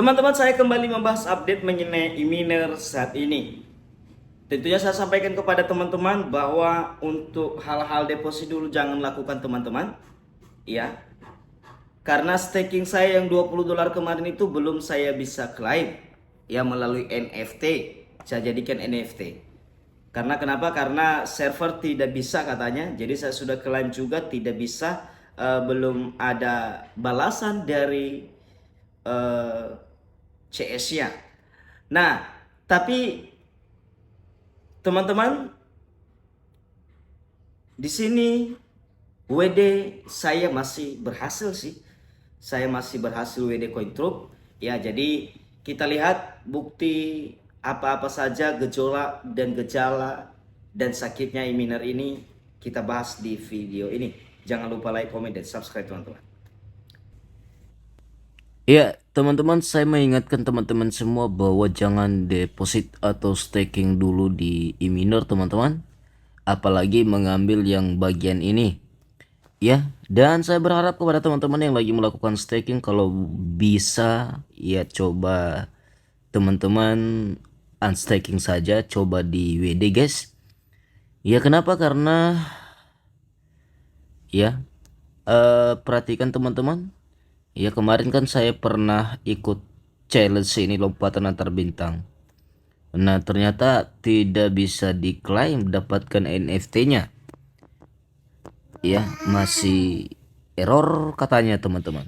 Teman-teman, saya kembali membahas update mengenai e-miner saat ini. Tentunya saya sampaikan kepada teman-teman bahwa untuk hal-hal deposit dulu jangan lakukan teman-teman. Ya, karena staking saya yang $20 kemarin itu belum saya bisa claim ya melalui NFT. Saya jadikan NFT. Karena kenapa? Karena server tidak bisa katanya. Jadi saya sudah claim juga tidak bisa, belum ada balasan dari CS-nya. Nah, tapi teman-teman, di sini WD saya masih berhasil sih. Saya masih berhasil WD Cointrup. Ya, jadi kita lihat bukti apa-apa saja gejolak dan gejala dan sakitnya e-miner ini kita bahas di video ini. Jangan lupa like, comment, dan subscribe teman-teman. Ya, teman-teman, saya mengingatkan teman-teman semua bahwa jangan deposit atau staking dulu di e-miner, teman-teman. Apalagi mengambil yang bagian ini. Ya, dan saya berharap kepada teman-teman yang lagi melakukan staking kalau bisa ya coba teman-teman unstaking saja, coba di WD, guys. Ya, kenapa? Karena ya perhatikan teman-teman. Ya, kemarin kan saya pernah ikut challenge ini, lompatan antar bintang. Nah, ternyata tidak bisa diklaim dapatkan NFT-nya. Ya, masih error katanya teman-teman.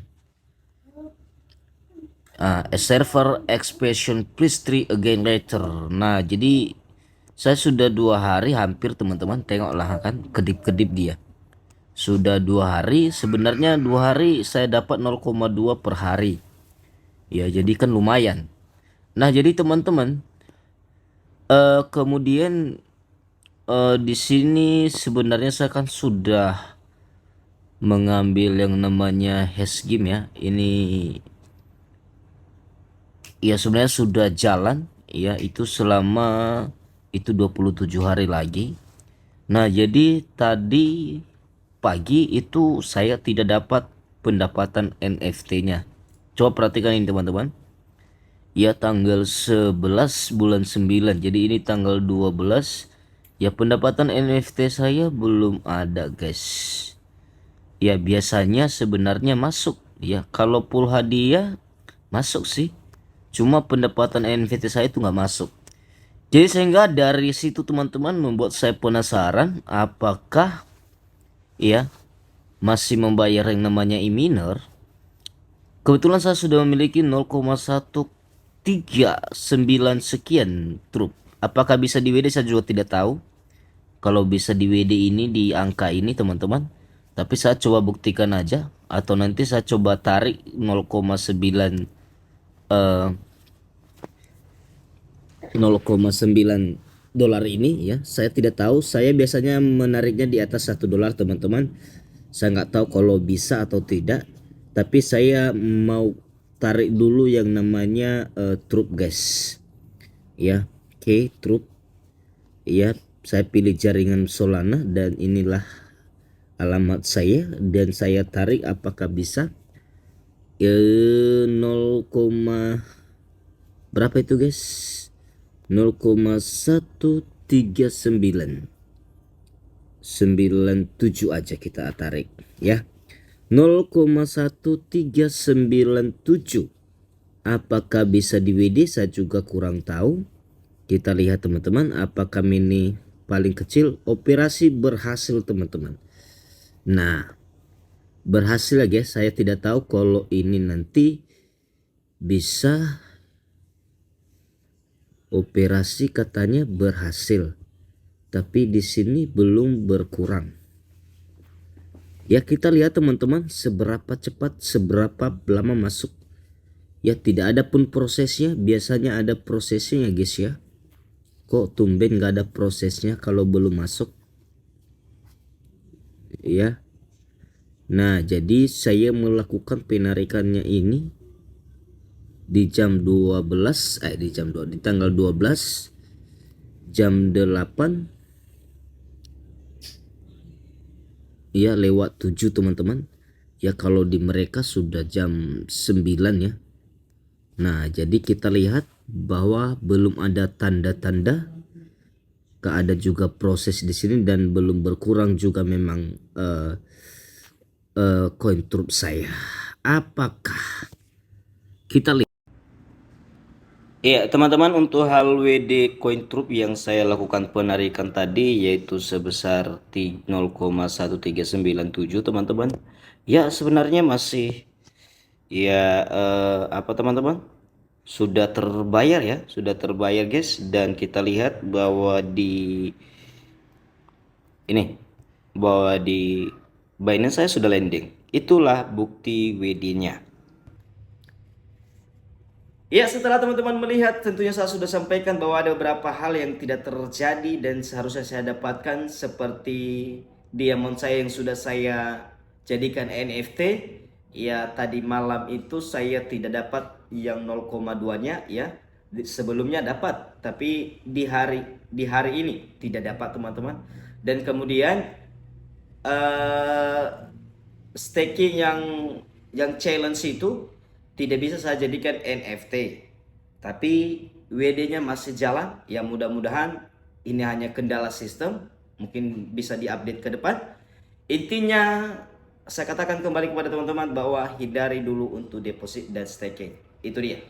A server expression please try again later. Nah, jadi saya sudah 2 hari hampir teman-teman, tengoklah kan kedip-kedip dia. Sudah 2 hari, sebenarnya 2 hari saya dapat 0,2 per hari. Ya, jadi kan lumayan. Nah, jadi teman-teman, kemudian di sini sebenarnya saya kan sudah mengambil yang namanya hash game ya. Ini ya sebenarnya sudah jalan ya, itu selama itu 27 hari lagi. Nah, jadi tadi pagi itu saya tidak dapat pendapatan NFT-nya. Coba perhatikan ini teman-teman. Ya, tanggal 11 bulan 9. Jadi ini tanggal 12. Ya, pendapatan NFT saya belum ada, guys. Ya, biasanya sebenarnya masuk. Ya, kalau full hadiah masuk sih. Cuma pendapatan NFT saya itu nggak masuk. Jadi sehingga dari situ teman-teman membuat saya penasaran apakah ya masih membayar yang namanya e-miner. Kebetulan saya sudah memiliki 0,139 sekian trup. Apakah bisa di WD saya juga tidak tahu. Kalau bisa di WD ini di angka ini teman-teman. Tapi saya coba buktikan aja atau nanti saya coba tarik 0,9 eh 0,9 dolar ini ya. Saya tidak tahu. Saya biasanya menariknya di atas $1 teman-teman. Saya nggak tahu kalau bisa atau tidak. Tapi saya mau tarik dulu yang namanya trup, guys. Ya, oke, trup. Ya, saya pilih jaringan Solana dan inilah alamat saya dan saya tarik apakah bisa 0, berapa itu, guys? 0,13997 aja kita tarik ya. 0,1397. Apakah bisa di WD saya juga kurang tahu. Kita lihat teman-teman, apakah mini paling kecil. Operasi berhasil teman-teman. Nah, berhasil ya guys. Saya tidak tahu kalau ini nanti bisa. Operasi katanya berhasil, tapi di sini belum berkurang. Ya, kita lihat teman-teman seberapa cepat, seberapa lama masuk. Ya, tidak ada pun prosesnya. Biasanya ada prosesnya ya guys ya. Kok tumben nggak ada prosesnya kalau belum masuk? Ya. Nah, jadi saya melakukan penarikannya ini di jam 12, di jam 2, di tanggal 12 jam 8 ya, lewat 7 teman-teman. Ya, kalau di mereka sudah jam 9 ya. Nah, jadi kita lihat bahwa belum ada tanda-tanda, gak ada juga proses di sini dan belum berkurang juga memang koin trup saya. Apakah kita lihat? Iya teman-teman, untuk hal WD coin trup yang saya lakukan penarikan tadi yaitu sebesar 0,1397 teman-teman. Ya sebenarnya masih ya apa teman-teman, sudah terbayar ya, sudah terbayar guys. Dan kita lihat bahwa di ini, bahwa di Binance saya sudah landing. Itulah bukti WD-nya. Ya, setelah teman-teman melihat, tentunya saya sudah sampaikan bahwa ada beberapa hal yang tidak terjadi dan seharusnya saya dapatkan, seperti diamond saya yang sudah saya jadikan NFT. Ya, tadi malam itu saya tidak dapat yang 0,2-nya ya. Sebelumnya dapat, tapi di hari ini tidak dapat teman-teman. Dan kemudian eh staking yang challenge itu tidak bisa saya jadikan NFT, tapi WD-nya masih jalan. Ya mudah-mudahan ini hanya kendala sistem, mungkin bisa diupdate ke depan. Intinya saya katakan kembali kepada teman-teman bahwa hindari dulu untuk deposit dan staking. Itu dia.